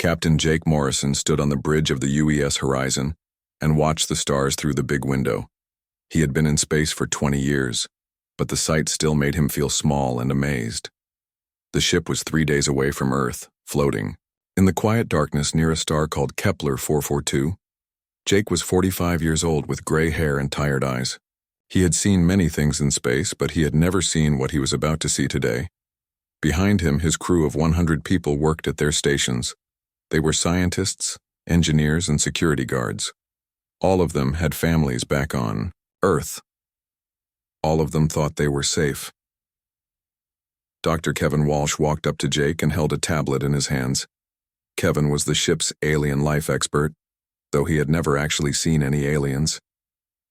Captain Jake Morrison stood on the bridge of the UES horizon and watched the stars through the big window. He had been in space for 20 years, but the sight still made him feel small and amazed. The ship was 3 days away from Earth, floating in the quiet darkness near a star called Kepler 442. Jake was 45 years old with gray hair and tired eyes. He had seen many things in space, but he had never seen what he was about to see today. Behind him, his crew of 100 people worked at their stations. They were scientists, engineers, and security guards. All of them had families back on Earth. All of them thought they were safe. Dr. Kevin Walsh walked up to Jake and held a tablet in his hands. Kevin was the ship's alien life expert, though he had never actually seen any aliens.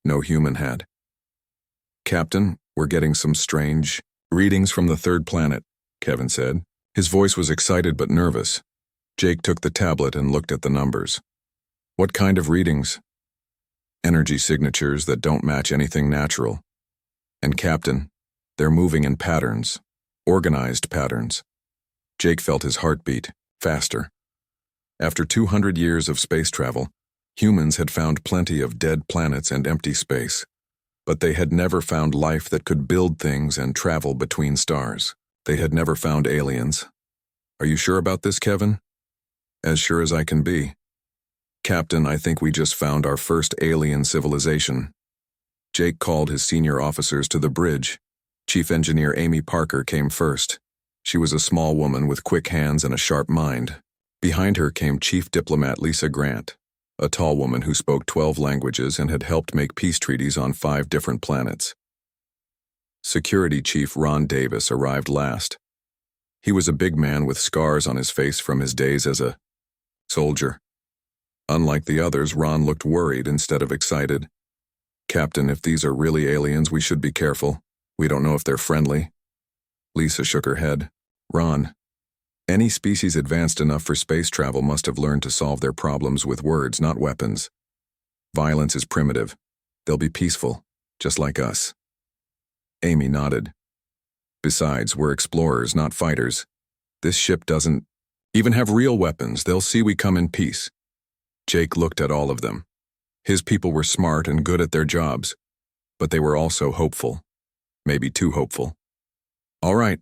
No human had. "Captain, we're getting some strange readings from the third planet," Kevin said. His voice was excited but nervous. Jake took the tablet and looked at the numbers. "What kind of readings?" "Energy signatures that don't match anything natural. And Captain, they're moving in patterns, organized patterns." Jake felt his heart beat, faster. After 200 years of space travel, humans had found plenty of dead planets and empty space, but they had never found life that could build things and travel between stars. They had never found aliens. "Are you sure about this, Kevin?" "As sure as I can be." "Captain, I think we just found our first alien civilization." Jake called his senior officers to the bridge. Chief Engineer Amy Parker came first. She was a small woman with quick hands and a sharp mind. Behind her came Chief Diplomat Lisa Grant, a tall woman who spoke 12 languages and had helped make peace treaties on 5 different planets. Security Chief Ron Davis arrived last. He was a big man with scars on his face from his days as a soldier. Unlike the others, Ron looked worried instead of excited. "Captain, if these are really aliens, we should be careful. We don't know if they're friendly." Lisa shook her head. "Ron, any species advanced enough for space travel must have learned to solve their problems with words, not weapons. Violence is primitive. They'll be peaceful, just like us." Amy nodded. "Besides, we're explorers, not fighters. This ship doesn't even have real weapons. They'll see we come in peace." Jake looked at all of them. His people were smart and good at their jobs, but they were also hopeful. Maybe too hopeful. "All right,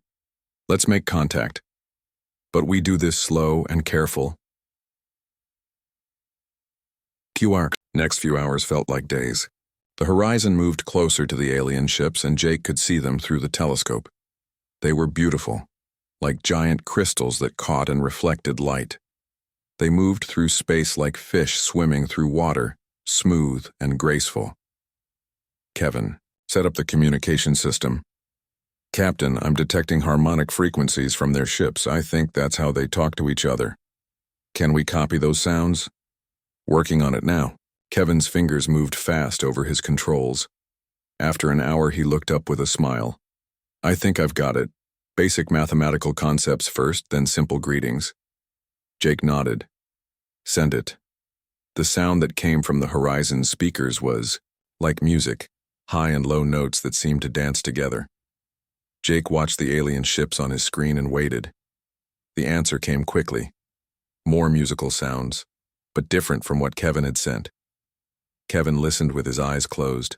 let's make contact. But we do this slow and careful." Next few hours felt like days. The horizon moved closer to the alien ships, and Jake could see them through the telescope. They were beautiful, like giant crystals that caught and reflected light. They moved through space like fish swimming through water, smooth and graceful. Kevin, set up the communication system. "Captain, I'm detecting harmonic frequencies from their ships. I think that's how they talk to each other. Can we copy those sounds?" "Working on it now." Kevin's fingers moved fast over his controls. After an hour, he looked up with a smile. "I think I've got it. Basic mathematical concepts first, then simple greetings." Jake nodded. "Send it." The sound that came from the horizon speakers was like music, high and low notes that seemed to dance together. Jake watched the alien ships on his screen and waited. The answer came quickly. More musical sounds, but different from what Kevin had sent. Kevin listened with his eyes closed.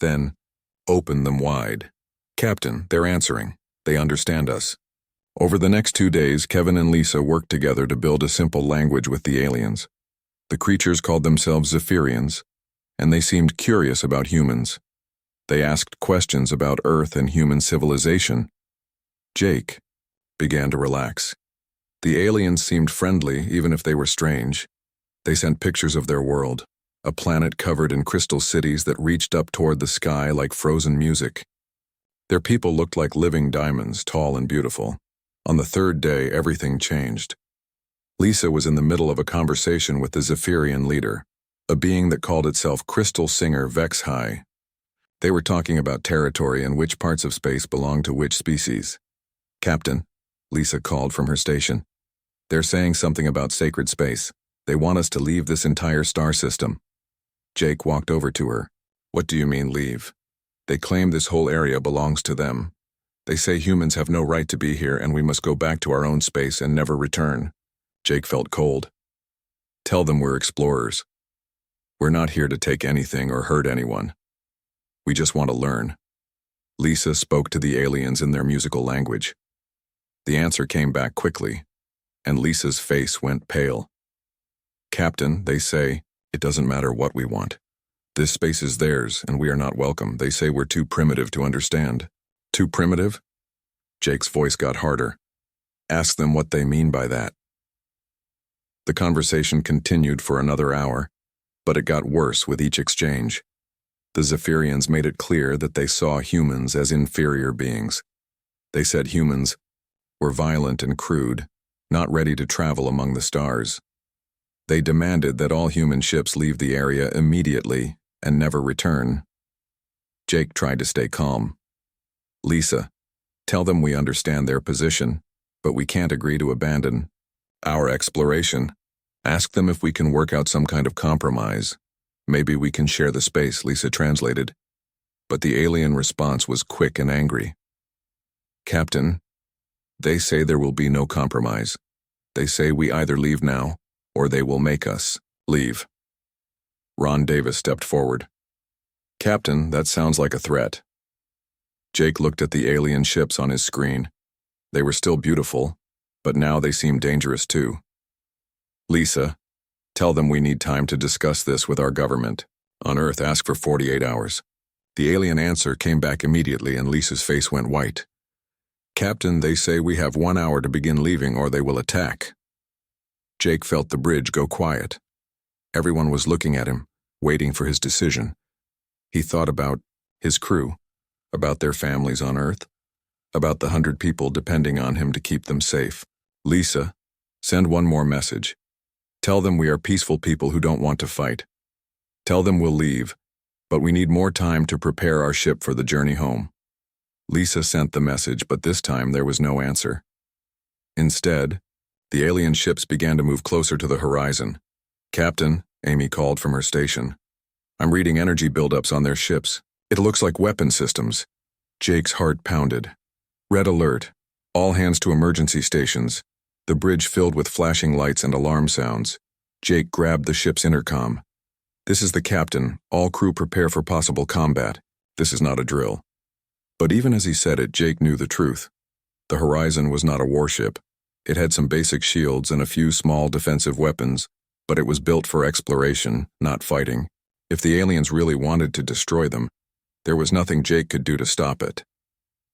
Then, opened them wide. "Captain, they're answering. They understand us." Over the next 2 days, Kevin and Lisa worked together to build a simple language with the aliens. The creatures called themselves Zephyrians, and they seemed curious about humans. They asked questions about Earth and human civilization. Jake began to relax. The aliens seemed friendly, even if they were strange. They sent pictures of their world, a planet covered in crystal cities that reached up toward the sky like frozen music. Their people looked like living diamonds, tall and beautiful. On the 3rd day, everything changed. Lisa was in the middle of a conversation with the Zephyrian leader, a being that called itself Crystal Singer Vex High. They were talking about territory and which parts of space belonged to which species. "Captain," Lisa called from her station. "They're saying something about sacred space. They want us to leave this entire star system." Jake walked over to her. "What do you mean, leave?" "They claim this whole area belongs to them. They say humans have no right to be here and we must go back to our own space and never return. Jake felt cold. Tell them we're explorers. We're not here to take anything or hurt anyone. We just want to learn. Lisa spoke to the aliens in their musical language. The answer came back quickly, and Lisa's face went pale. Captain, they say, it doesn't matter what we want. This space is theirs, and we are not welcome. They say we're too primitive to understand. Too primitive? Jake's voice got harder. Ask them what they mean by that. The conversation continued for another hour, but it got worse with each exchange. The Zephyrians made it clear that they saw humans as inferior beings. They said humans were violent and crude, not ready to travel among the stars. They demanded that all human ships leave the area immediately and never return. Jake tried to stay calm. Lisa, tell them we understand their position, but we can't agree to abandon our exploration. Ask them if we can work out some kind of compromise. Maybe we can share the space, Lisa translated. But the alien response was quick and angry. Captain, they say there will be no compromise. They say we either leave now, or they will make us leave. Ron Davis stepped forward. Captain, that sounds like a threat. Jake looked at the alien ships on his screen. They were still beautiful, but now they seemed dangerous too. Lisa, tell them we need time to discuss this with our government. On Earth, ask for 48 hours. The alien answer came back immediately and Lisa's face went white. Captain, they say we have 1 hour to begin leaving or they will attack. Jake felt the bridge go quiet. Everyone was looking at him, waiting for his decision. He thought about his crew, about their families on Earth, about the 100 people depending on him to keep them safe. Lisa, send one more message. Tell them we are peaceful people who don't want to fight. Tell them we'll leave, but we need more time to prepare our ship for the journey home. Lisa sent the message, but this time there was no answer. Instead, the alien ships began to move closer to the horizon. Captain, Amy called from her station. I'm reading energy buildups on their ships. It looks like weapon systems. Jake's heart pounded. Red alert. All hands to emergency stations. The bridge filled with flashing lights and alarm sounds. Jake grabbed the ship's intercom. This is the captain. All crew prepare for possible combat. This is not a drill. But even as he said it, Jake knew the truth. The Horizon was not a warship. It had some basic shields and a few small defensive weapons, but it was built for exploration, not fighting. If the aliens really wanted to destroy them, there was nothing Jake could do to stop it.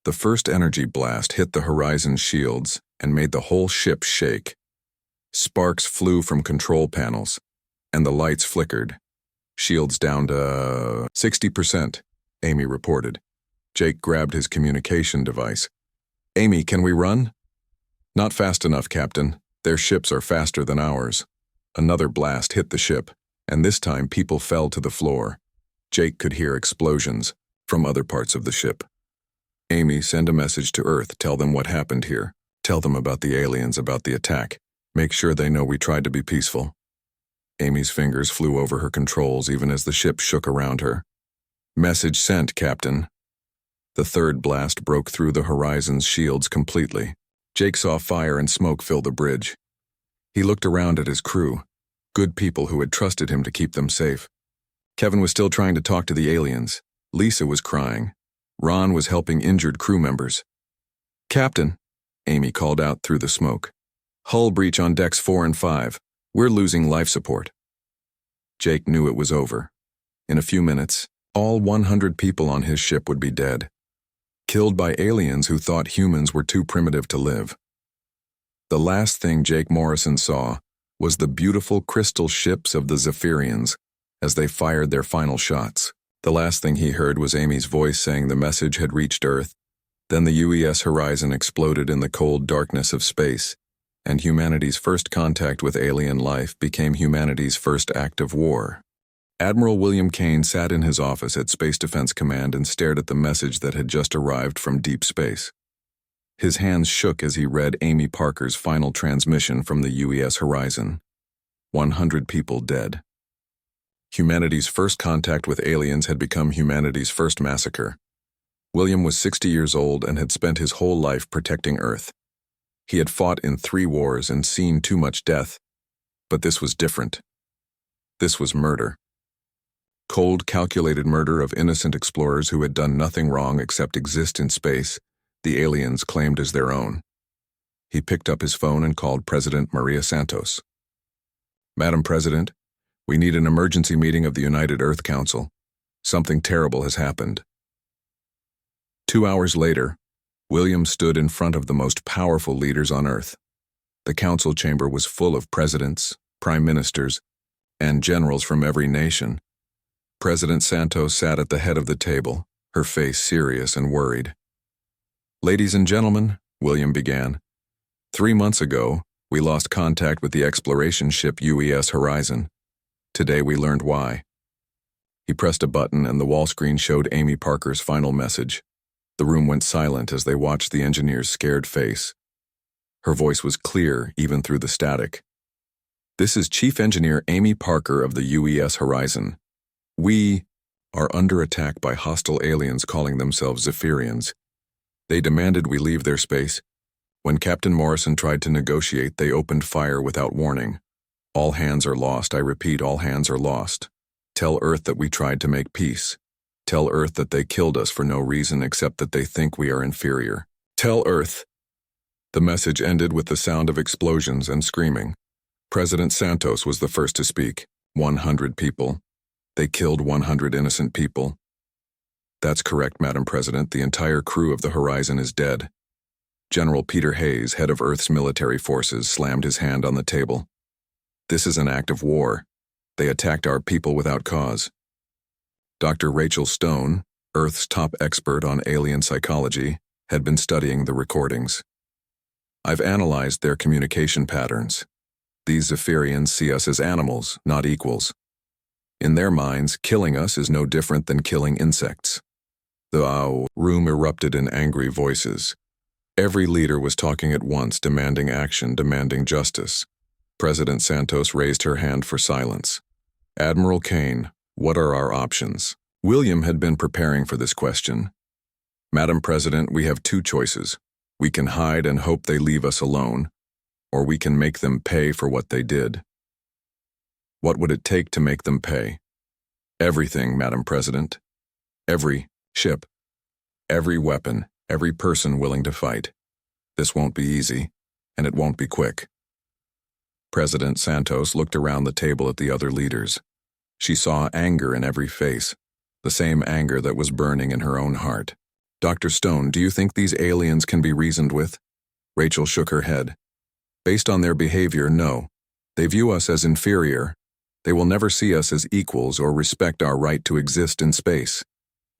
The first energy blast hit the Horizon's shields and made the whole ship shake. Sparks flew from control panels, and the lights flickered. Shields down to 60%, Amy reported. Jake grabbed his communication device. Amy, can we run? Not fast enough, Captain. Their ships are faster than ours. Another blast hit the ship, and this time people fell to the floor. Jake could hear explosions from other parts of the ship. Amy, send a message to Earth. Tell them what happened here. Tell them about the aliens, about the attack. Make sure they know we tried to be peaceful. Amy's fingers flew over her controls even as the ship shook around her. Message sent, Captain. The third blast broke through the Horizon's shields completely. Jake saw fire and smoke fill the bridge. He looked around at his crew, good people who had trusted him to keep them safe. Kevin was still trying to talk to the aliens. Lisa was crying. Ron was helping injured crew members. Captain, Amy called out through the smoke. Hull breach on decks 4 and 5. We're losing life support. Jake knew it was over. In a few minutes, all 100 people on his ship would be dead, killed by aliens who thought humans were too primitive to live. The last thing Jake Morrison saw was the beautiful crystal ships of the Zephyrians as they fired their final shots. The last thing he heard was Amy's voice saying the message had reached Earth. Then the UES Horizon exploded in the cold darkness of space, and humanity's first contact with alien life became humanity's first act of war. Admiral William Kane sat in his office at Space Defense Command and stared at the message that had just arrived from deep space. His hands shook as he read Amy Parker's final transmission from the UES Horizon. 100 people dead. Humanity's first contact with aliens had become humanity's first massacre. William was 60 years old and had spent his whole life protecting Earth. He had fought in 3 wars and seen too much death, but this was different. This was murder. Cold, calculated murder of innocent explorers who had done nothing wrong except exist in space, the aliens claimed as their own. He picked up his phone and called President Maria Santos. "Madam President, we need an emergency meeting of the United Earth Council. Something terrible has happened." 2 hours later, William stood in front of the most powerful leaders on Earth. The council chamber was full of presidents, prime ministers, and generals from every nation. President Santos sat at the head of the table, her face serious and worried. "Ladies and gentlemen," William began, 3 months ago, we lost contact with the exploration ship UES Horizon. Today we learned why." He pressed a button and the wall screen showed Amy Parker's final message. The room went silent as they watched the engineer's scared face. Her voice was clear even through the static. "This is Chief Engineer Amy Parker of the UES Horizon. We are under attack by hostile aliens calling themselves Zephyrians. They demanded we leave their space. When Captain Morrison tried to negotiate, they opened fire without warning. All hands are lost. I repeat, all hands are lost. Tell Earth that we tried to make peace. Tell Earth that they killed us for no reason except that they think we are inferior. Tell Earth." The message ended with the sound of explosions and screaming. President Santos was the first to speak. 100 people. They killed 100 innocent people. "That's correct, Madam President. The entire crew of the Horizon is dead." General Peter Hayes, head of Earth's military forces, slammed his hand on the table. "This is an act of war. They attacked our people without cause." Dr. Rachel Stone, Earth's top expert on alien psychology, had been studying the recordings. "I've analyzed their communication patterns. These Zephyrians see us as animals, not equals. In their minds, killing us is no different than killing insects." The room erupted in angry voices. Every leader was talking at once, demanding action, demanding justice. President Santos raised her hand for silence. "Admiral Kane, what are our options?" William had been preparing for this question. "Madam President, we have 2 choices. We can hide and hope they leave us alone, or we can make them pay for what they did." "What would it take to make them pay?" "Everything, Madam President. Every ship, every weapon, every person willing to fight. This won't be easy, and it won't be quick." President Santos looked around the table at the other leaders. She saw anger in every face, the same anger that was burning in her own heart. "Dr. Stone, do you think these aliens can be reasoned with?" Rachel shook her head. "Based on their behavior, no. They view us as inferior. They will never see us as equals or respect our right to exist in space.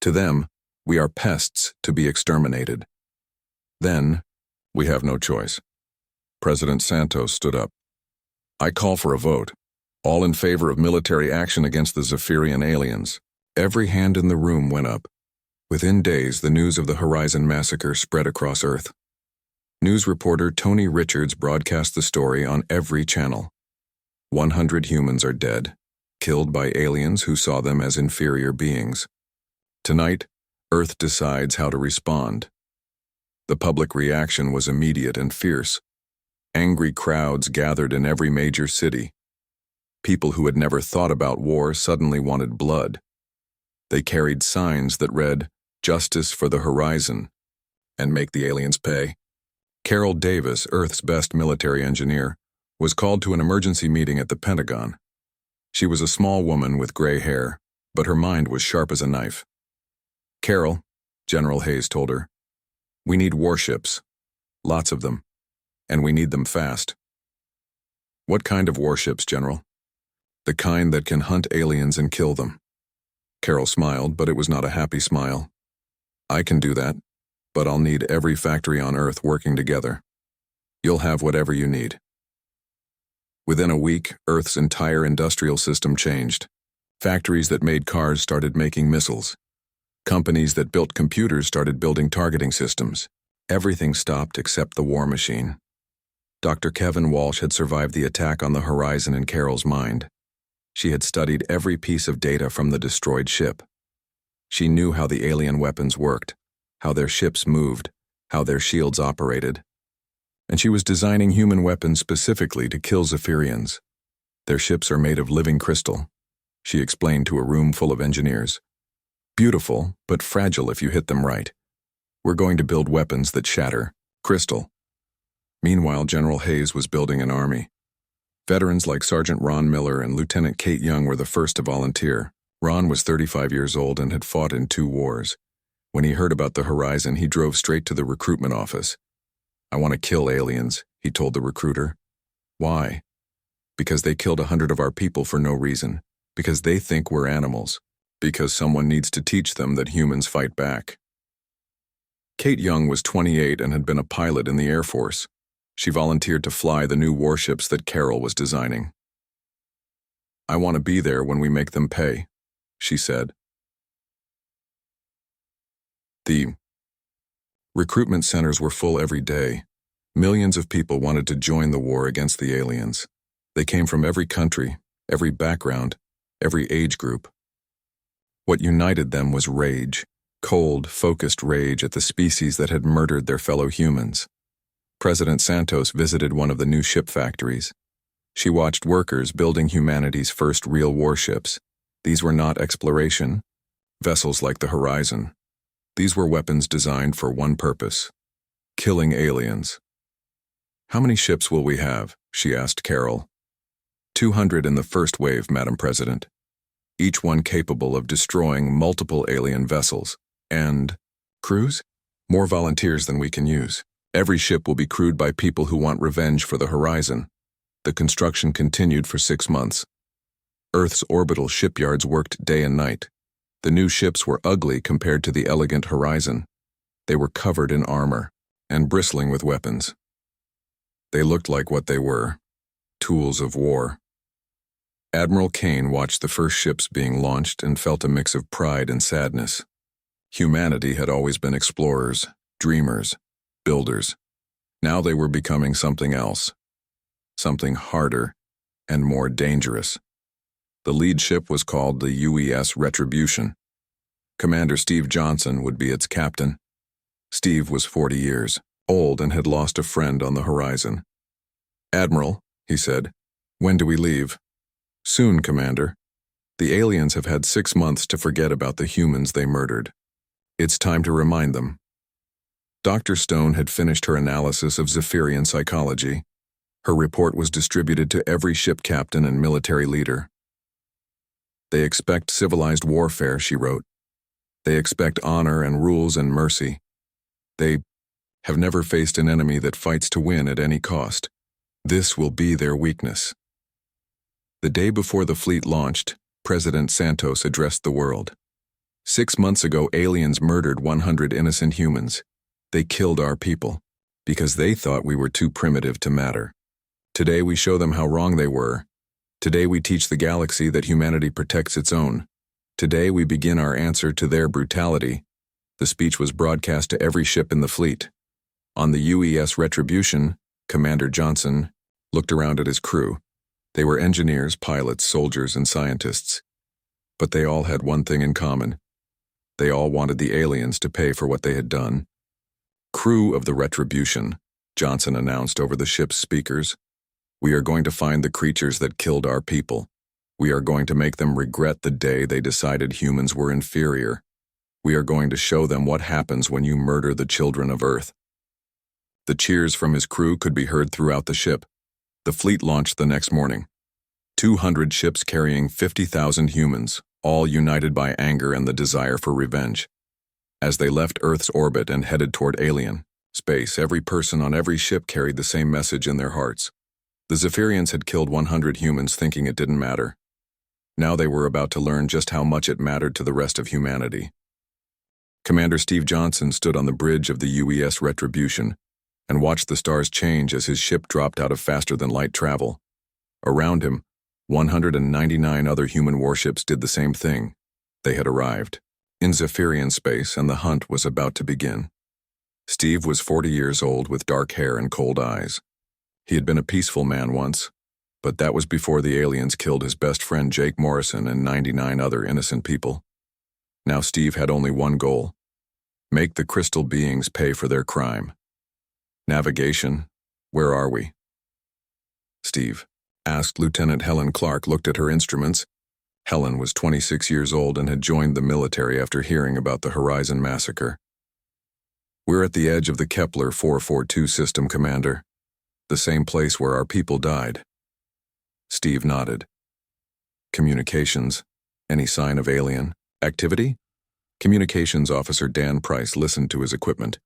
To them, we are pests to be exterminated." "Then, we have no choice." President Santos stood up. "I call for a vote. All in favor of military action against the Zephyrian aliens." Every hand in the room went up. Within days, the news of the Horizon massacre spread across Earth. News reporter Tony Richards broadcast the story on every channel. 100 humans are dead, killed by aliens who saw them as inferior beings. Tonight, Earth decides how to respond. The public reaction was immediate and fierce. Angry crowds gathered in every major city. People who had never thought about war suddenly wanted blood. They carried signs that read, "Justice for the Horizon," and "Make the aliens pay." Carol Davis, Earth's best military engineer, was called to an emergency meeting at the Pentagon. She was a small woman with gray hair, but her mind was sharp as a knife. "Carol," General Hayes told her, "we need warships. Lots of them. And we need them fast." "What kind of warships, General?" "The kind that can hunt aliens and kill them." Carol smiled, but it was not a happy smile. "I can do that, but I'll need every factory on Earth working together. You'll have whatever you need." Within a week, Earth's entire industrial system changed. Factories that made cars started making missiles. Companies that built computers started building targeting systems. Everything stopped except the war machine. Dr. Kevin Walsh had survived the attack on the Horizon in Carol's mind. She had studied every piece of data from the destroyed ship. She knew how the alien weapons worked, how their ships moved, how their shields operated. and she was designing human weapons specifically to kill Zephyrians. Their ships are made of living crystal, she explained to a room full of engineers. Beautiful, but fragile if you hit them right. We're going to build weapons that shatter crystal. Meanwhile, General Hayes was building an army. Veterans like Sergeant Ron Miller and Lieutenant Kate Young were the first to volunteer. Ron was 35 years old and had fought in 2 wars. When he heard about the horizon, he drove straight to the recruitment office. "I want to kill aliens," he told the recruiter. "Why?" "Because they killed 100 of our people for no reason. Because they think we're animals. Because someone needs to teach them that humans fight back." Kate Young was 28 and had been a pilot in the Air Force. She volunteered to fly the new warships that Carol was designing. "I want to be there when we make them pay," she said. The recruitment centers were full every day. Millions of people wanted to join the war against the aliens. They came from every country, every background, every age group. What united them was rage, cold, focused rage at the species that had murdered their fellow humans. President Santos visited one of the new ship factories. She watched workers building humanity's first real warships. These were not exploration vessels like the Horizon. These were weapons designed for one purpose: killing aliens. "How many ships will we have?" she asked Carol. 200 in the first wave, Madam President. Each one capable of destroying multiple alien vessels. And crews? More volunteers than we can use. Every ship will be crewed by people who want revenge for the Horizon. The construction continued for 6 months. Earth's orbital shipyards worked day and night. The new ships were ugly compared to the elegant Horizon. They were covered in armor and bristling with weapons. They looked like what they were: tools of war. Admiral Kane watched the first ships being launched and felt a mix of pride and sadness. Humanity had always been explorers, dreamers, builders. Now they were becoming something else. Something harder and more dangerous. The lead ship was called the UES Retribution. Commander Steve Johnson would be its captain. Steve was 40 years old and had lost a friend on the Horizon. "Admiral," he said, "when do we leave?" "Soon, Commander. The aliens have had 6 months to forget about the humans they murdered. It's time to remind them." Dr. Stone had finished her analysis of Zephyrian psychology. Her report was distributed to every ship captain and military leader. "They expect civilized warfare," she wrote. "They expect honor and rules and mercy. They have never faced an enemy that fights to win at any cost. This will be their weakness." The day before the fleet launched, President Santos addressed the world. 6 months ago, aliens murdered 100 innocent humans. They killed our people because they thought we were too primitive to matter. Today we show them how wrong they were. Today we teach the galaxy that humanity protects its own. Today we begin our answer to their brutality. The speech was broadcast to every ship in the fleet. On the UES Retribution, Commander Johnson looked around at his crew. They were engineers, pilots, soldiers, and scientists. But they all had one thing in common. They all wanted the aliens to pay for what they had done. "Crew of the Retribution," Johnson announced over the ship's speakers. "We are going to find the creatures that killed our people. We are going to make them regret the day they decided humans were inferior. We are going to show them what happens when you murder the children of Earth." The cheers from his crew could be heard throughout the ship. The fleet launched the next morning. 200 ships carrying 50,000 humans, all united by anger and the desire for revenge. As they left Earth's orbit and headed toward alien space, every person on every ship carried the same message in their hearts. The Zephyrians had killed 100 humans thinking it didn't matter. Now they were about to learn just how much it mattered to the rest of humanity. Commander Steve Johnson stood on the bridge of the UES Retribution and watched the stars change as his ship dropped out of faster-than-light travel. Around him, 199 other human warships did the same thing. They had arrived in Zephyrian space, and the hunt was about to begin. Steve was 40 years old with dark hair and cold eyes. He had been a peaceful man once, but that was before the aliens killed his best friend Jake Morrison and 99 other innocent people. Now Steve had only one goal: make the crystal beings pay for their crime. Navigation, Where are we? Steve asked. Lieutenant Helen Clark looked at her instruments. Helen was 26 years old and had joined the military after hearing about the Horizon massacre. We're at the edge of the Kepler 442 system, Commander. The same place where our people died. Steve nodded. Communications. Any sign of alien activity? Communications Officer Dan Price listened to his equipment.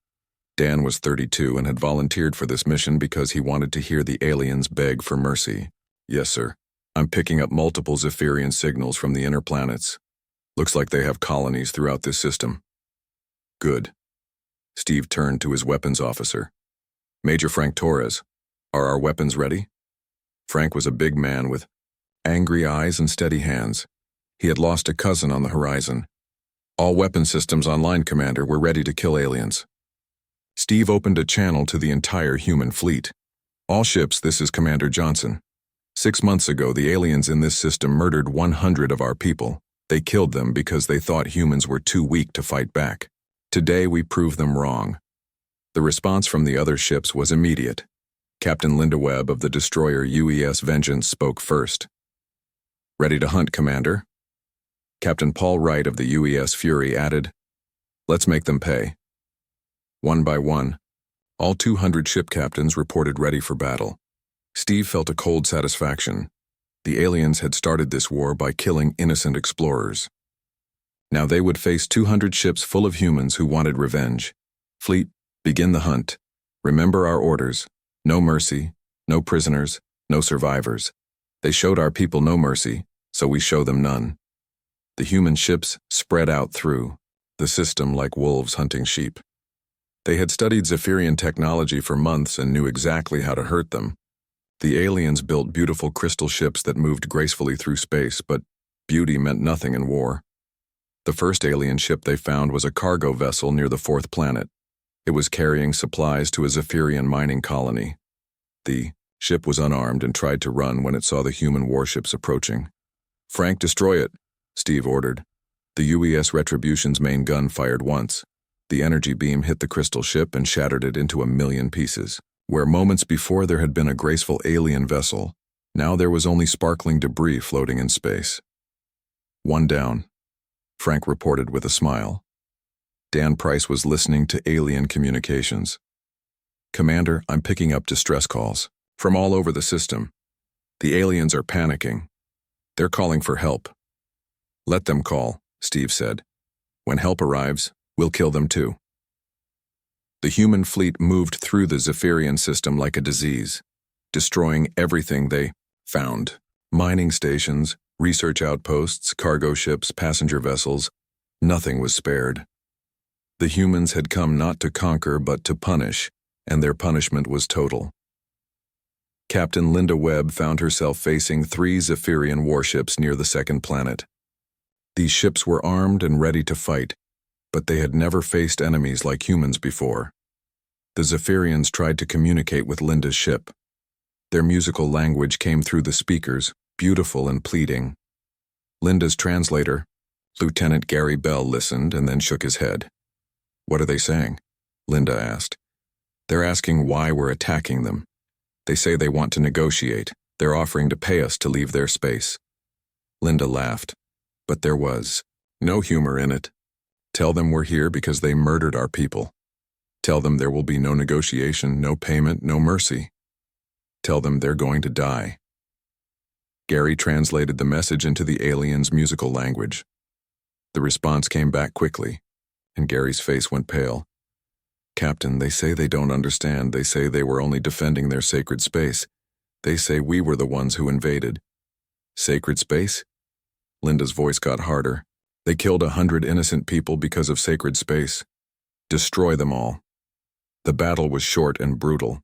Dan was 32 and had volunteered for this mission because he wanted to hear the aliens beg for mercy. Yes, sir. I'm picking up multiple Zephyrian signals from the inner planets. Looks like they have colonies throughout this system. Good. Steve turned to his weapons officer. Major Frank Torres, are our weapons ready? Frank was a big man with angry eyes and steady hands. He had lost a cousin on the horizon. All weapon systems online, Commander. We're ready to kill aliens. Steve opened a channel to the entire human fleet. All ships, this is Commander Johnson. 6 months ago, the aliens in this system murdered 100 of our people. They killed them because they thought humans were too weak to fight back. Today, we proved them wrong. The response from the other ships was immediate. Captain Linda Webb of the destroyer UES Vengeance spoke first. Ready to hunt, Commander? Captain Paul Wright of the UES Fury added, let's make them pay. One by one, all 200 ship captains reported ready for battle. Steve felt a cold satisfaction. The aliens had started this war by killing innocent explorers. Now they would face 200 ships full of humans who wanted revenge. Fleet, begin the hunt. Remember our orders. No mercy, no prisoners, no survivors. They showed our people no mercy, so we show them none. The human ships spread out through the system like wolves hunting sheep. They had studied Zephyrian technology for months and knew exactly how to hurt them. The aliens built beautiful crystal ships that moved gracefully through space, but beauty meant nothing in war. The first alien ship they found was a cargo vessel near the 4th planet. It was carrying supplies to a Zephyrian mining colony. The ship was unarmed and tried to run when it saw the human warships approaching. Frank, destroy it, Steve ordered. The UES Retribution's main gun fired once. The energy beam hit the crystal ship and shattered it into 1,000,000 pieces. Where moments before there had been a graceful alien vessel, now there was only sparkling debris floating in space. One down, Frank reported with a smile. Dan Price was listening to alien communications. Commander, I'm picking up distress calls from all over the system. The aliens are panicking. They're calling for help. Let them call, Steve said. When help arrives, we'll kill them too. The human fleet moved through the Zephyrian system like a disease, destroying everything they found. Mining stations, research outposts, cargo ships, passenger vessels, nothing was spared. The humans had come not to conquer but to punish, and their punishment was total. Captain Linda Webb found herself facing 3 Zephyrian warships near the 2nd planet. These ships were armed and ready to fight, but they had never faced enemies like humans before. The Zephyrians tried to communicate with Linda's ship. Their musical language came through the speakers, beautiful and pleading. Linda's translator, Lieutenant Gary Bell, listened and then shook his head. What are they saying? Linda asked. They're asking why we're attacking them. They say they want to negotiate. They're offering to pay us to leave their space. Linda laughed, but there was no humor in it. Tell them we're here because they murdered our people. Tell them there will be no negotiation, no payment, no mercy. Tell them they're going to die. Gary translated the message into the aliens' musical language. The response came back quickly, and Gary's face went pale. Captain, they say they don't understand. They say they were only defending their sacred space. They say we were the ones who invaded. Sacred space? Linda's voice got harder. They killed 100 innocent people because of sacred space. Destroy them all. The battle was short and brutal.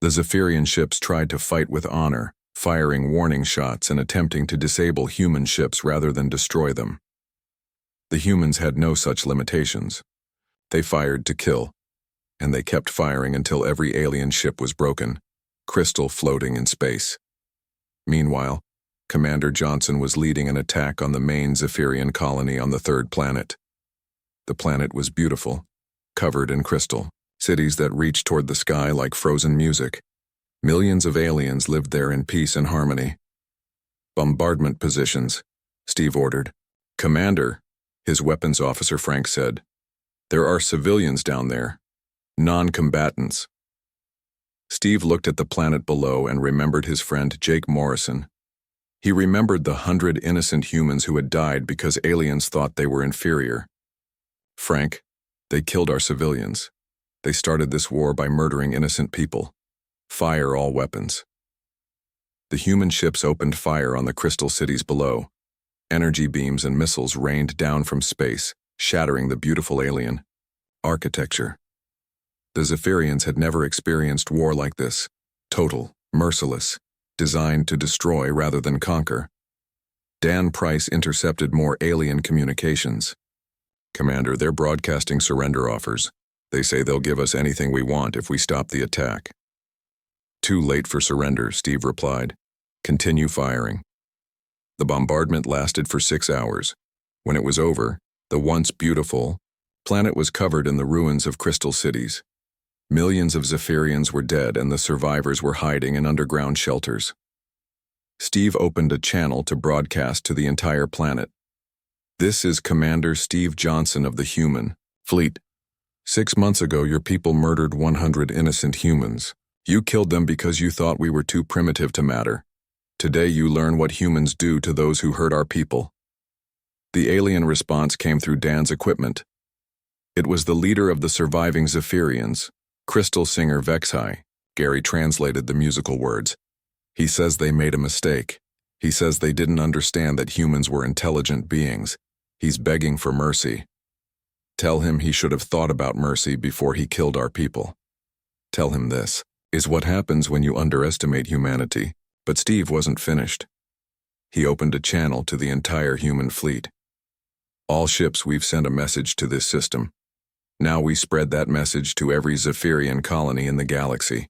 The Zephyrian ships tried to fight with honor, firing warning shots and attempting to disable human ships rather than destroy them. The humans had no such limitations. They fired to kill, and they kept firing until every alien ship was broken, crystal floating in space. Meanwhile, Commander Johnson was leading an attack on the main Zephyrian colony on the 3rd planet. The planet was beautiful, covered in crystal, cities that reached toward the sky like frozen music. Millions of aliens lived there in peace and harmony. Bombardment positions, Steve ordered. Commander, his weapons officer Frank said. There are civilians down there. Non-combatants. Steve looked at the planet below and remembered his friend Jake Morrison. He remembered the 100 innocent humans who had died because aliens thought they were inferior. Frank, they killed our civilians. They started this war by murdering innocent people. Fire all weapons. The human ships opened fire on the crystal cities below. Energy beams and missiles rained down from space, shattering the beautiful alien architecture. The Zephyrians had never experienced war like this, total, merciless, designed to destroy rather than conquer. Dan Price intercepted more alien communications. Commander, they're broadcasting surrender offers. They say they'll give us anything we want if we stop the attack. Too late for surrender, Steve replied. Continue firing. The bombardment lasted for 6 hours. When it was over, the once beautiful planet was covered in the ruins of crystal cities. Millions of Zephyrians were dead and the survivors were hiding in underground shelters. Steve opened a channel to broadcast to the entire planet. This is Commander Steve Johnson of the Human Fleet. 6 months ago, your people murdered 100 innocent humans. You killed them because you thought we were too primitive to matter. Today you learn what humans do to those who hurt our people. The alien response came through Dan's equipment. It was the leader of the surviving Zephyrians, crystal singer Vexai. Gary translated the musical words. He says they made a mistake. He says they didn't understand that humans were intelligent beings. He's begging for mercy. Tell him he should have thought about mercy before he killed our people. Tell him this is what happens when you underestimate humanity. But Steve wasn't finished. He opened a channel to the entire human fleet. All ships, we've sent a message to this system. Now we spread that message to every Zephyrian colony in the galaxy.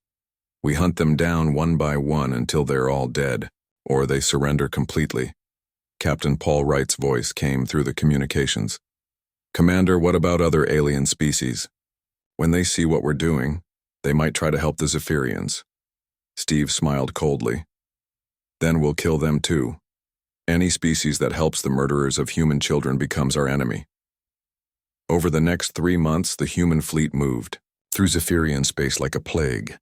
We hunt them down one by one until they're all dead, or they surrender completely. Captain Paul Wright's voice came through the communications. Commander, what about other alien species? When they see what we're doing, they might try to help the Zephyrians. Steve smiled coldly. Then we'll kill them too. Any species that helps the murderers of human children becomes our enemy. Over the next 3 months, the human fleet moved through Zephyrian space like a plague.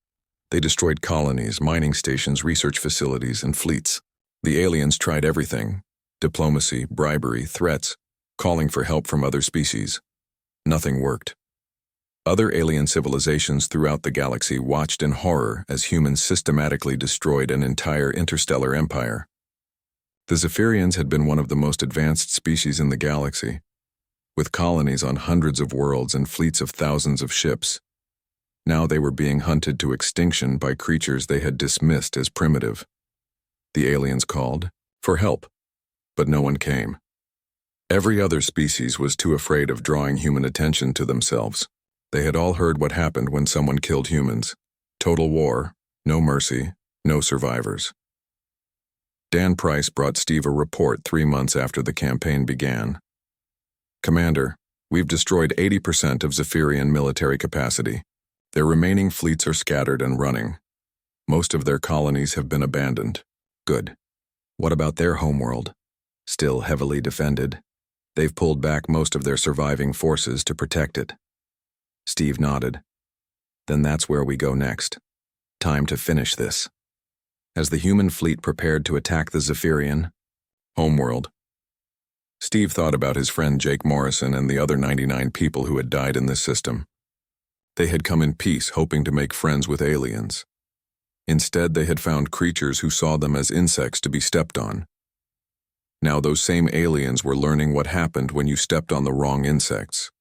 They destroyed colonies, mining stations, research facilities, and fleets. The aliens tried everything: diplomacy, bribery, threats, calling for help from other species. Nothing worked. Other alien civilizations throughout the galaxy watched in horror as humans systematically destroyed an entire interstellar empire. The Zephyrians had been one of the most advanced species in the galaxy, with colonies on hundreds of worlds and fleets of thousands of ships. Now they were being hunted to extinction by creatures they had dismissed as primitive. The aliens called for help, but no one came. Every other species was too afraid of drawing human attention to themselves. They had all heard what happened when someone killed humans. Total war, no mercy, no survivors. Dan Price brought Steve a report 3 months after the campaign began. Commander, we've destroyed 80% of Zephyrian military capacity. Their remaining fleets are scattered and running. Most of their colonies have been abandoned. Good. What about their homeworld? Still heavily defended. They've pulled back most of their surviving forces to protect it. Steve nodded. Then that's where we go next. Time to finish this. As the human fleet prepared to attack the Zephyrian homeworld, Steve thought about his friend Jake Morrison and the other 99 people who had died in this system. They had come in peace, hoping to make friends with aliens. Instead, they had found creatures who saw them as insects to be stepped on. Now those same aliens were learning what happened when you stepped on the wrong insects.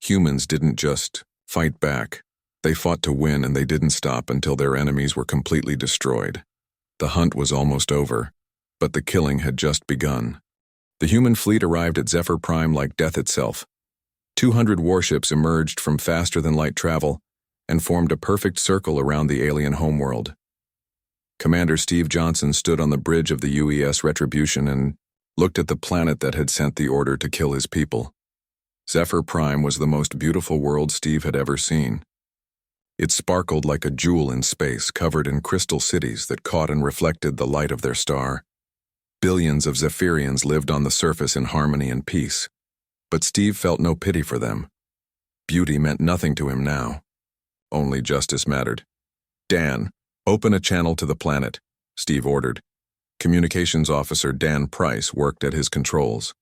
Humans didn't just fight back. They fought to win, and they didn't stop until their enemies were completely destroyed. The hunt was almost over, but the killing had just begun. The human fleet arrived at Zephyr Prime like death itself. 200 warships emerged from faster-than-light travel and formed a perfect circle around the alien homeworld. Commander Steve Johnson stood on the bridge of the UES Retribution and looked at the planet that had sent the order to kill his people. Zephyr Prime was the most beautiful world Steve had ever seen. It sparkled like a jewel in space, covered in crystal cities that caught and reflected the light of their star. Billions of Zephyrians lived on the surface in harmony and peace, but Steve felt no pity for them. Beauty meant nothing to him now. Only justice mattered. Dan, open a channel to the planet, Steve ordered. Communications Officer Dan Price worked at his controls.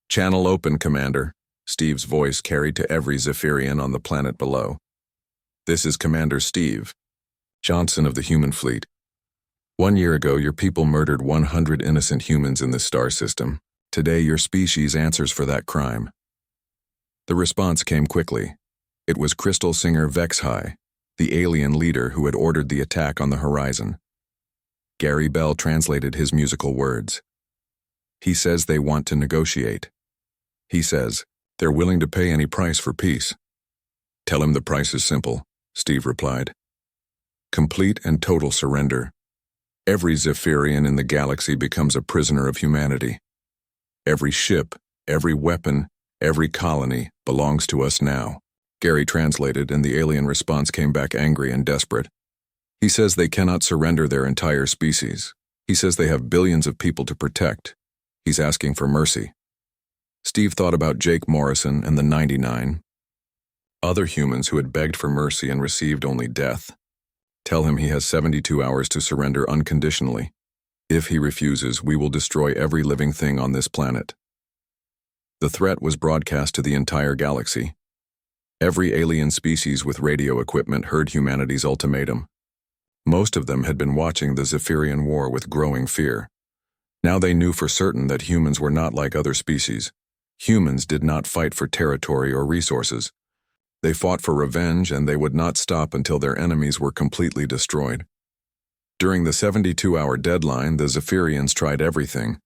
Channel open, Commander, Steve's voice carried to every Zephyrian on the planet below. This is Commander Steve Johnson of the human fleet. 1 year ago, your people murdered 100 innocent humans in this star system. Today, your species answers for that crime. The response came quickly. It was Crystal Singer Vexhai, the alien leader who had ordered the attack on the horizon. Gary Bell translated his musical words. He says they want to negotiate. He says they're willing to pay any price for peace. Tell him the price is simple, Steve replied. Complete and total surrender. Every Zephyrian in the galaxy becomes a prisoner of humanity. Every ship, every weapon, every colony belongs to us now. Gary translated, and the alien response came back angry and desperate. He says they cannot surrender their entire species. He says they have billions of people to protect. He's asking for mercy. Steve thought about Jake Morrison and the 99. Other humans who had begged for mercy and received only death. Tell him he has 72 hours to surrender unconditionally. If he refuses, we will destroy every living thing on this planet. The threat was broadcast to the entire galaxy. Every alien species with radio equipment heard humanity's ultimatum. Most of them had been watching the Zephyrian War with growing fear. Now they knew for certain that humans were not like other species. Humans did not fight for territory or resources. They fought for revenge, and they would not stop until their enemies were completely destroyed. During the 72-hour deadline, the Zephyrians tried everything.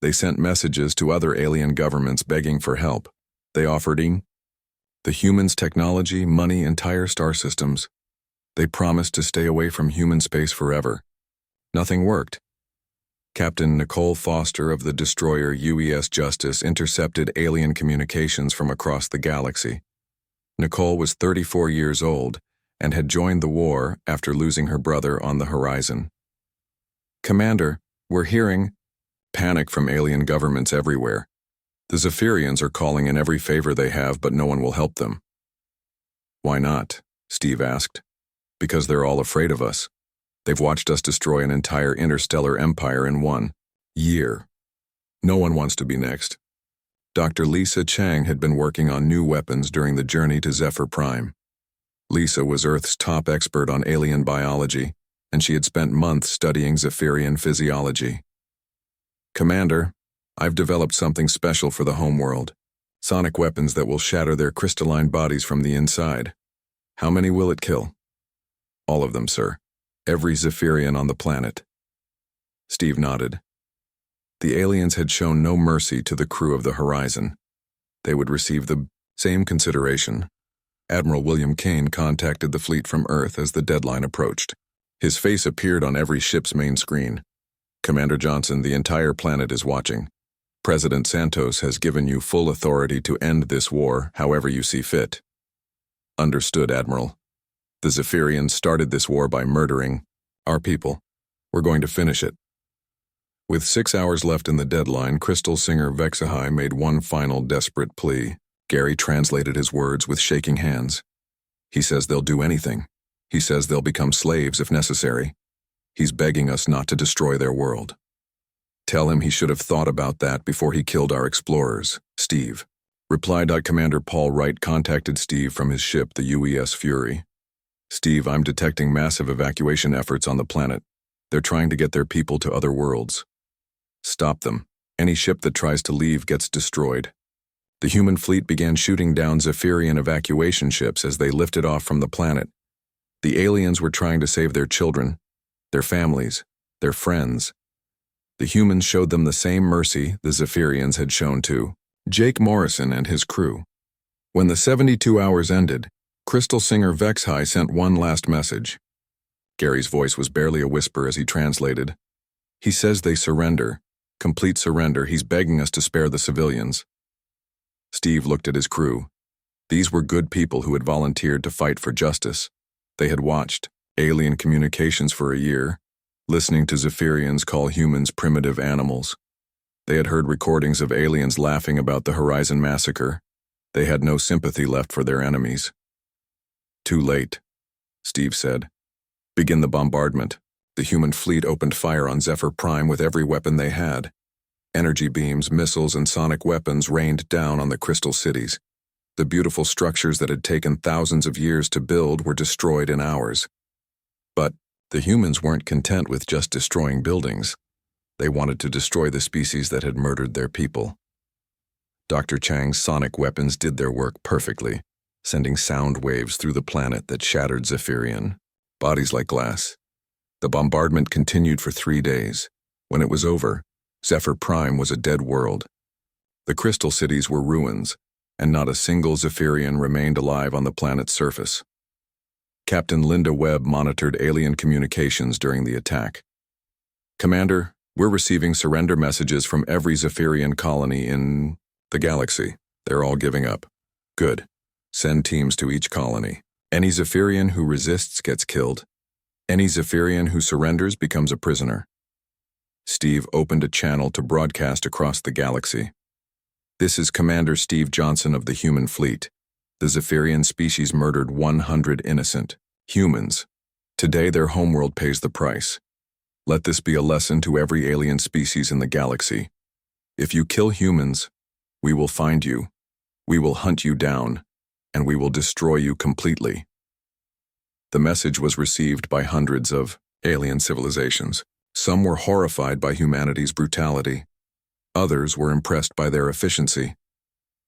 They sent messages to other alien governments begging for help. They offered the humans' technology, money, entire star systems. They promised to stay away from human space forever. Nothing worked. Captain Nicole Foster of the destroyer UES Justice intercepted alien communications from across the galaxy. Nicole was 34 years old and had joined the war after losing her brother on the horizon. Commander, we're hearing panic from alien governments everywhere. The Zephyrians are calling in every favor they have, but no one will help them. Why not? Steve asked. Because they're all afraid of us. They've watched us destroy an entire interstellar empire in 1 year. No one wants to be next. Dr. Lisa Chang had been working on new weapons during the journey to Zephyr Prime. Lisa was Earth's top expert on alien biology, and she had spent months studying Zephyrian physiology. Commander, I've developed something special for the homeworld. Sonic weapons that will shatter their crystalline bodies from the inside. How many will it kill? All of them, sir. Every Zephyrian on the planet. Steve nodded. The aliens had shown no mercy to the crew of the Horizon. They would receive the same consideration. Admiral William Kane contacted the fleet from Earth as the deadline approached. His face appeared on every ship's main screen. Commander Johnson, the entire planet is watching. President Santos has given you full authority to end this war however you see fit. Understood, Admiral. The Zephyrians started this war by murdering our people. We're going to finish it. With 6 hours left in the deadline, Crystal Singer Vexhai made one final desperate plea. Gary translated his words with shaking hands. He says they'll do anything. He says they'll become slaves if necessary. He's begging us not to destroy their world. Tell him he should have thought about that before he killed our explorers, Steve. Reply. Commander Paul Wright contacted Steve from his ship, the UES Fury. Steve, I'm detecting massive evacuation efforts on the planet. They're trying to get their people to other worlds. Stop them. Any ship that tries to leave gets destroyed. The human fleet began shooting down Zephyrian evacuation ships as they lifted off from the planet. The aliens were trying to save their children, their families, their friends. The humans showed them the same mercy the Zephyrians had shown to Jake Morrison and his crew. When the 72 hours ended, Crystal Singer Vexhai sent one last message. Gary's voice was barely a whisper as he translated. He says they surrender. Complete surrender. He's begging us to spare the civilians. Steve looked at his crew. These were good people who had volunteered to fight for justice. They had watched alien communications for a year, listening to Zephyrians call humans primitive animals. They had heard recordings of aliens laughing about the Horizon massacre. They had no sympathy left for their enemies. "Too late," Steve said. "Begin the bombardment." The human fleet opened fire on Zephyr Prime with every weapon they had. Energy beams, missiles, and sonic weapons rained down on the crystal cities. The beautiful structures that had taken thousands of years to build were destroyed in hours. But the humans weren't content with just destroying buildings. They wanted to destroy the species that had murdered their people. Dr. Chang's sonic weapons did their work perfectly, sending sound waves through the planet that shattered Zephyrian bodies like glass. The bombardment continued for 3 days. When it was over, Zephyr Prime was a dead world. The crystal cities were ruins, and not a single Zephyrian remained alive on the planet's surface. Captain Linda Webb monitored alien communications during the attack. "Commander, we're receiving surrender messages from every Zephyrian colony in the galaxy. They're all giving up." "Good. Send teams to each colony. Any Zephyrian who resists gets killed. Any Zephyrian who surrenders becomes a prisoner." Steve opened a channel to broadcast across the galaxy. "This is Commander Steve Johnson of the human fleet. The Zephyrian species murdered 100 innocent humans. Today their homeworld pays the price. Let this be a lesson to every alien species in the galaxy. If you kill humans, we will find you. We will hunt you down, and we will destroy you completely." The message was received by hundreds of alien civilizations. Some were horrified by humanity's brutality. Others were impressed by their efficiency.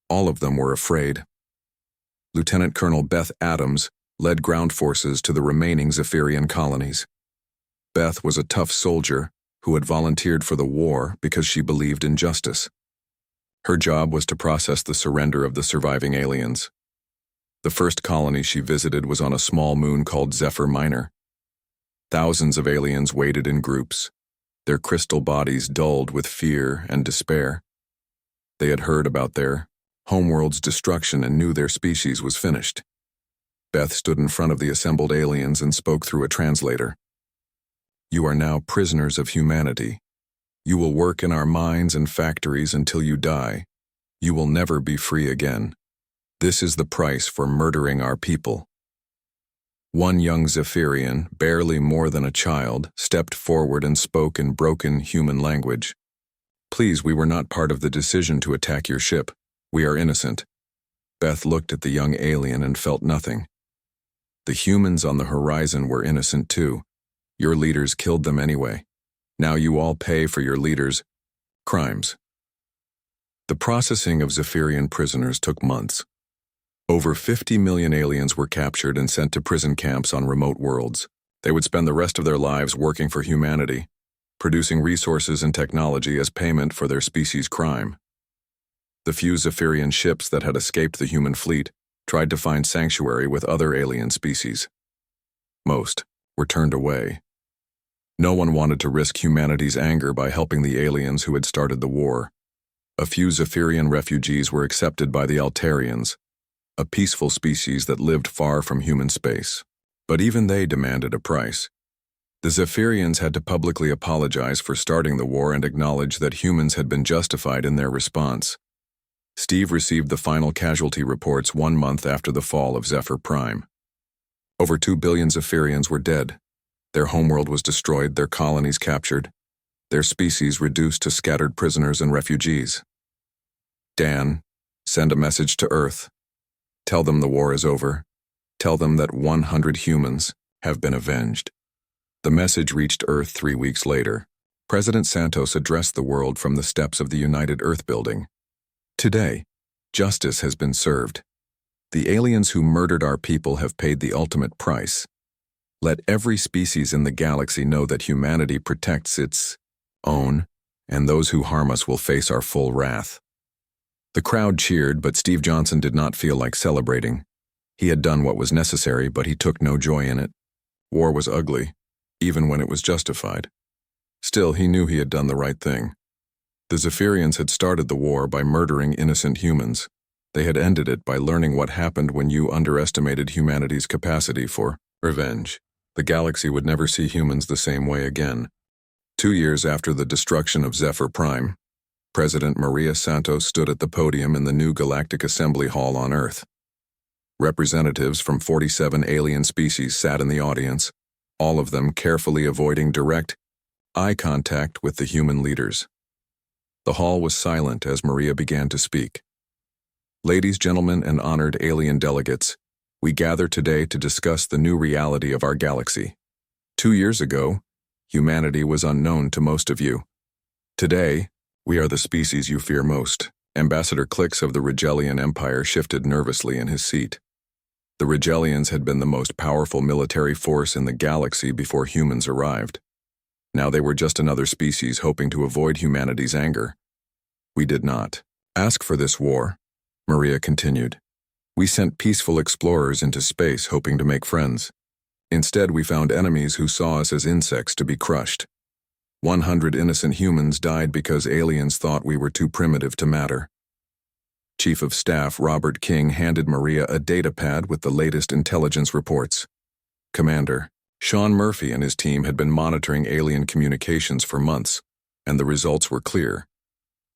All of them were afraid. Lieutenant Colonel Beth Adams led ground forces to the remaining Zephyrian colonies. Beth was a tough soldier who had volunteered for the war because she believed in justice. Her job was to process the surrender of the surviving aliens. The first colony she visited was on a small moon called Zephyr Minor. Thousands of aliens waited in groups, their crystal bodies dulled with fear and despair. They had heard about their homeworld's destruction and knew their species was finished. Beth stood in front of the assembled aliens and spoke through a translator. "You are now prisoners of humanity. You will work in our mines and factories until you die. You will never be free again. This is the price for murdering our people." One young Zephyrian, barely more than a child, stepped forward and spoke in broken human language. "Please, we were not part of the decision to attack your ship. We are innocent." Beth looked at the young alien and felt nothing. "The humans on the horizon were innocent too. Your leaders killed them anyway. Now you all pay for your leaders' crimes." The processing of Zephyrian prisoners took months. Over 50 million aliens were captured and sent to prison camps on remote worlds. They would spend the rest of their lives working for humanity, producing resources and technology as payment for their species' crime. The few Zephyrian ships that had escaped the human fleet tried to find sanctuary with other alien species. Most were turned away. No one wanted to risk humanity's anger by helping the aliens who had started the war. A few Zephyrian refugees were accepted by the Altarians, a peaceful species that lived far from human space. But even they demanded a price. The Zephyrians had to publicly apologize for starting the war and acknowledge that humans had been justified in their response. Steve received the final casualty reports 1 month after the fall of Zephyr Prime. Over 2 billion Zephyrians were dead. Their homeworld was destroyed, their colonies captured, their species reduced to scattered prisoners and refugees. "Dan, send a message to Earth. Tell them the war is over. Tell them that 100 humans have been avenged." The message reached Earth 3 weeks later. President Santos addressed the world from the steps of the United Earth Building. "Today, justice has been served. The aliens who murdered our people have paid the ultimate price. Let every species in the galaxy know that humanity protects its own, and those who harm us will face our full wrath." The crowd cheered, but Steve Johnson did not feel like celebrating. He had done what was necessary, but he took no joy in it. War was ugly, even when it was justified. Still, he knew he had done the right thing. The Zephyrians had started the war by murdering innocent humans. They had ended it by learning what happened when you underestimated humanity's capacity for revenge. The galaxy would never see humans the same way again. 2 years after the destruction of Zephyr Prime, President Maria Santos stood at the podium in the new Galactic Assembly Hall on Earth. Representatives from 47 alien species sat in the audience, all of them carefully avoiding direct eye contact with the human leaders. The hall was silent as Maria began to speak. Ladies, gentlemen, and honored alien delegates, we gather today to discuss the new reality of our galaxy. 2 years ago, humanity was unknown to most of you. Today, we are the species you fear most. Ambassador Clix of the Rigelian Empire shifted nervously in his seat. The Rigelians had been the most powerful military force in the galaxy before humans arrived. Now they were just another species hoping to avoid humanity's anger. We did not ask for this war, Maria continued. We sent peaceful explorers into space hoping to make friends. Instead, we found enemies who saw us as insects to be crushed. 100 innocent humans died because aliens thought we were too primitive to matter. Chief of Staff Robert King handed Maria a datapad with the latest intelligence reports. Commander, Sean Murphy and his team had been monitoring alien communications for months, and the results were clear.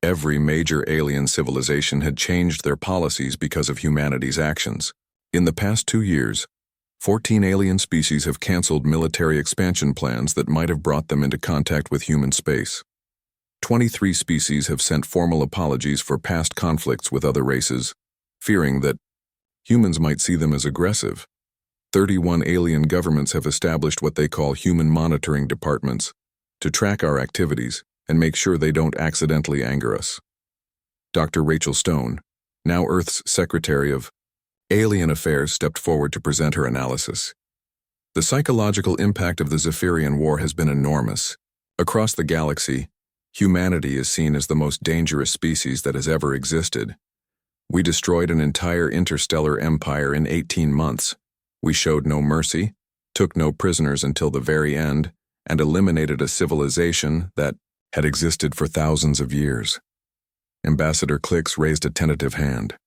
Every major alien civilization had changed their policies because of humanity's actions. In the past 2 years, 14 alien species have canceled military expansion plans that might have brought them into contact with human space. 23 species have sent formal apologies for past conflicts with other races, fearing that humans might see them as aggressive. 31 alien governments have established what they call human monitoring departments to track our activities and make sure they don't accidentally anger us. Dr. Rachel Stone, now Earth's Secretary of Alien Affairs, stepped forward to present her analysis. The psychological impact of the Zephyrian War has been enormous. Across the galaxy, humanity is seen as the most dangerous species that has ever existed. We destroyed an entire interstellar empire in 18 months. We showed no mercy, took no prisoners until the very end, and eliminated a civilization that had existed for thousands of years. Ambassador Clix raised a tentative hand.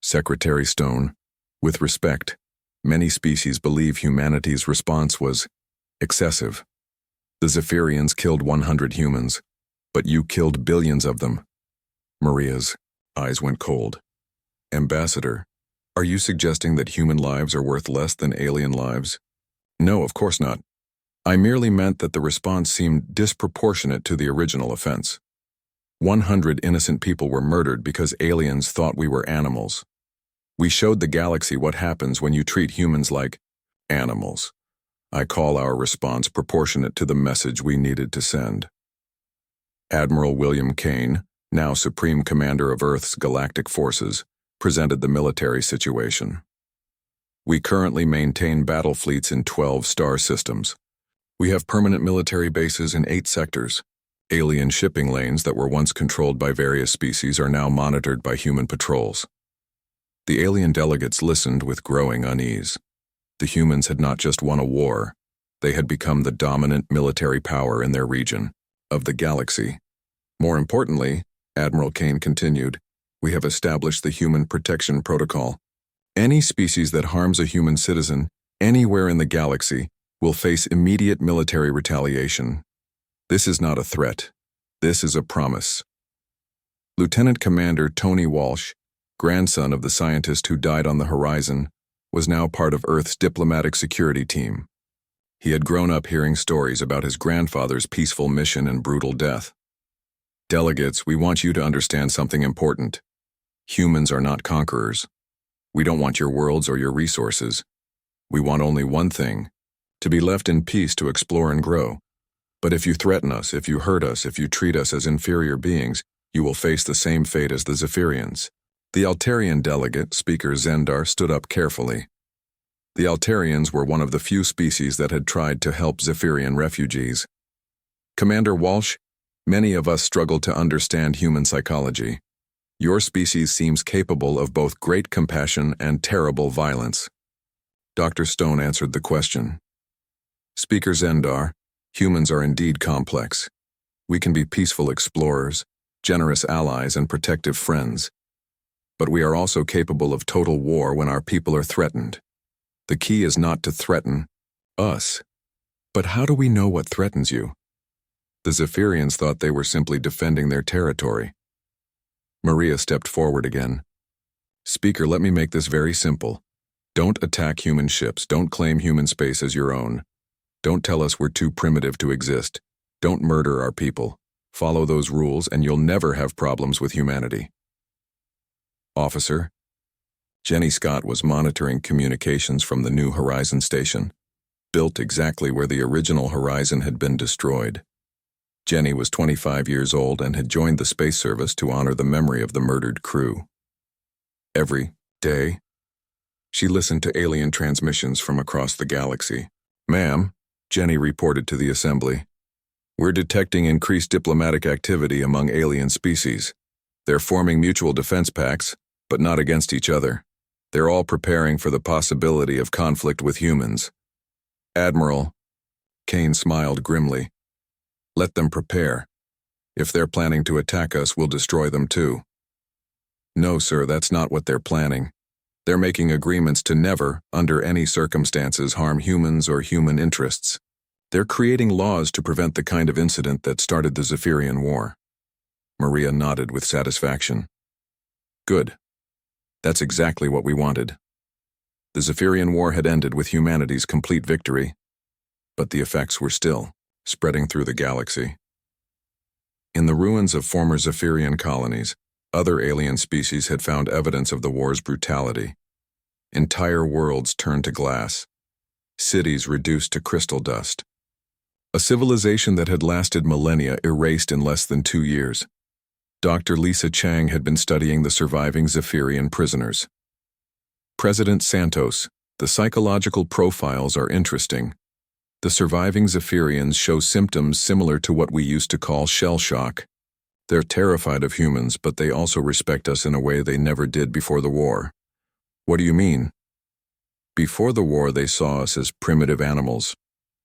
Secretary Stone, with respect, many species believe humanity's response was excessive. The Zephyrians killed 100 humans, but you killed billions of them. Maria's eyes went cold. Ambassador, are you suggesting that human lives are worth less than alien lives? No, of course not. I merely meant that the response seemed disproportionate to the original offense. 100 innocent people were murdered because aliens thought we were animals. We showed the galaxy what happens when you treat humans like animals. I call our response proportionate to the message we needed to send. Admiral William Kane, now Supreme Commander of Earth's Galactic Forces, presented the military situation. We currently maintain battle fleets in 12 star systems. We have permanent military bases in 8 sectors. Alien shipping lanes that were once controlled by various species are now monitored by human patrols. The alien delegates listened with growing unease. The humans had not just won a war, they had become the dominant military power in their region, of the galaxy. More importantly, Admiral Kane continued, we have established the Human Protection Protocol. Any species that harms a human citizen, anywhere in the galaxy, will face immediate military retaliation. This is not a threat. This is a promise. Lieutenant Commander Tony Walsh, grandson of the scientist who died on the horizon, was now part of Earth's diplomatic security team. He had grown up hearing stories about his grandfather's peaceful mission and brutal death. Delegates, we want you to understand something important. Humans are not conquerors. We don't want your worlds or your resources. We want only one thing, to be left in peace to explore and grow. But if you threaten us, if you hurt us, if you treat us as inferior beings, you will face the same fate as the Zephyrians. The Altarian delegate, Speaker Zendar, stood up carefully. The Altarians were one of the few species that had tried to help Zephyrian refugees. Commander Walsh, many of us struggle to understand human psychology. Your species seems capable of both great compassion and terrible violence. Dr. Stone answered the question. Speaker Zendar, humans are indeed complex. We can be peaceful explorers, generous allies, and protective friends. but we are also capable of total war when our people are threatened. The key is not to threaten us. But how do we know what threatens you? The Zephyrians thought they were simply defending their territory. Maria stepped forward again. Speaker, let me make this very simple. Don't attack human ships. Don't claim human space as your own. Don't tell us we're too primitive to exist. Don't murder our people. Follow those rules and you'll never have problems with humanity. Officer. Jenny Scott was monitoring communications from the New Horizon station, built exactly where the original Horizon had been destroyed. Jenny was 25 years old and had joined the Space Service to honor the memory of the murdered crew. Every day, she listened to alien transmissions from across the galaxy. Ma'am, Jenny reported to the assembly, we're detecting increased diplomatic activity among alien species. They're forming mutual defense pacts, but not against each other. They're all preparing for the possibility of conflict with humans. Admiral, Kane smiled grimly. Let them prepare. If they're planning to attack us, we'll destroy them too. No, sir, that's not what they're planning. They're making agreements to never, under any circumstances, harm humans or human interests. They're creating laws to prevent the kind of incident that started the Zephyrian War. Maria nodded with satisfaction. Good. That's exactly what we wanted. The Zephyrian War had ended with humanity's complete victory, but the effects were still spreading through the galaxy. In the ruins of former Zephyrian colonies, other alien species had found evidence of the war's brutality. Entire worlds turned to glass, cities reduced to crystal dust. A civilization that had lasted millennia erased in less than 2 years. Dr. Lisa Chang had been studying the surviving Zephyrian prisoners. President Santos, the psychological profiles are interesting. The surviving Zephyrians show symptoms similar to what we used to call shell shock. They're terrified of humans, but they also respect us in a way they never did before the war. What do you mean? Before the war, they saw us as primitive animals.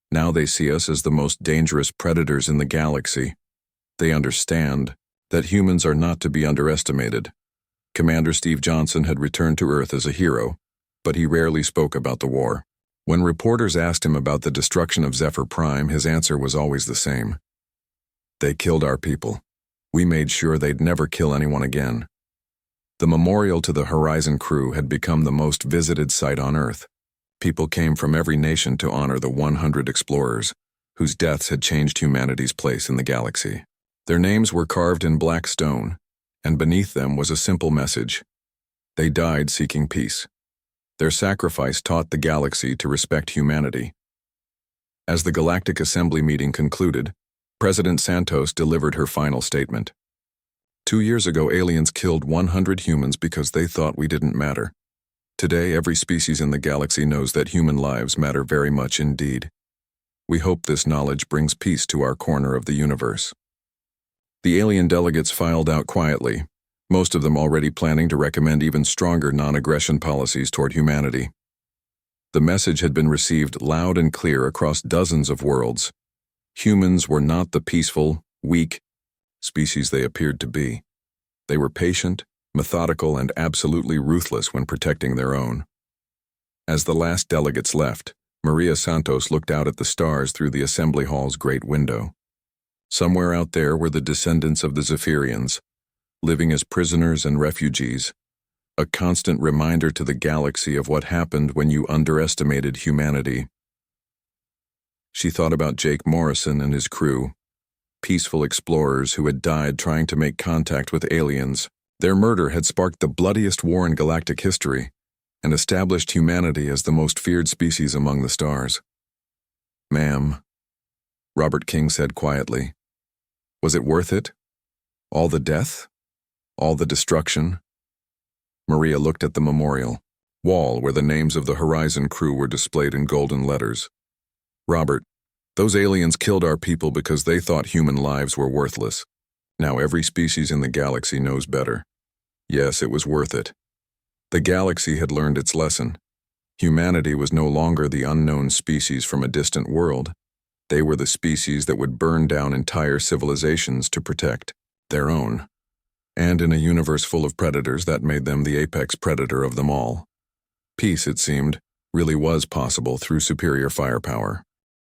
Now they see us as the most dangerous predators in the galaxy. They understand that humans are not to be underestimated. Commander Steve Johnson had returned to Earth as a hero, but he rarely spoke about the war. When reporters asked him about the destruction of Zephyr Prime, his answer was always the same. They killed our people. We made sure they'd never kill anyone again. The memorial to the Horizon crew had become the most visited site on Earth. People came from every nation to honor the 100 explorers, whose deaths had changed humanity's place in the galaxy. Their names were carved in black stone, and beneath them was a simple message. They died seeking peace. Their sacrifice taught the galaxy to respect humanity. As the Galactic Assembly meeting concluded, President Santos delivered her final statement. 2 years ago, aliens killed 100 humans because they thought we didn't matter. Today, every species in the galaxy knows that human lives matter very much indeed. We hope this knowledge brings peace to our corner of the universe. The alien delegates filed out quietly, most of them already planning to recommend even stronger non-aggression policies toward humanity. The message had been received loud and clear across dozens of worlds. Humans were not the peaceful, weak species they appeared to be. They were patient, methodical, and absolutely ruthless when protecting their own. As the last delegates left, Maria Santos looked out at the stars through the assembly hall's great window. Somewhere out there were the descendants of the Zephyrians, living as prisoners and refugees, a constant reminder to the galaxy of what happened when you underestimated humanity. She thought about Jake Morrison and his crew, peaceful explorers who had died trying to make contact with aliens. Their murder had sparked the bloodiest war in galactic history and established humanity as the most feared species among the stars. Ma'am, Robert King said quietly, was it worth it? All the death? All the destruction? Maria looked at the memorial wall where the names of the Horizon crew were displayed in golden letters. Robert, those aliens killed our people because they thought human lives were worthless. Now every species in the galaxy knows better. Yes, it was worth it. The galaxy had learned its lesson. Humanity was no longer the unknown species from a distant world. They were the species that would burn down entire civilizations to protect their own. and in a universe full of predators that made them the apex predator of them all. Peace, it seemed, really was possible through superior firepower.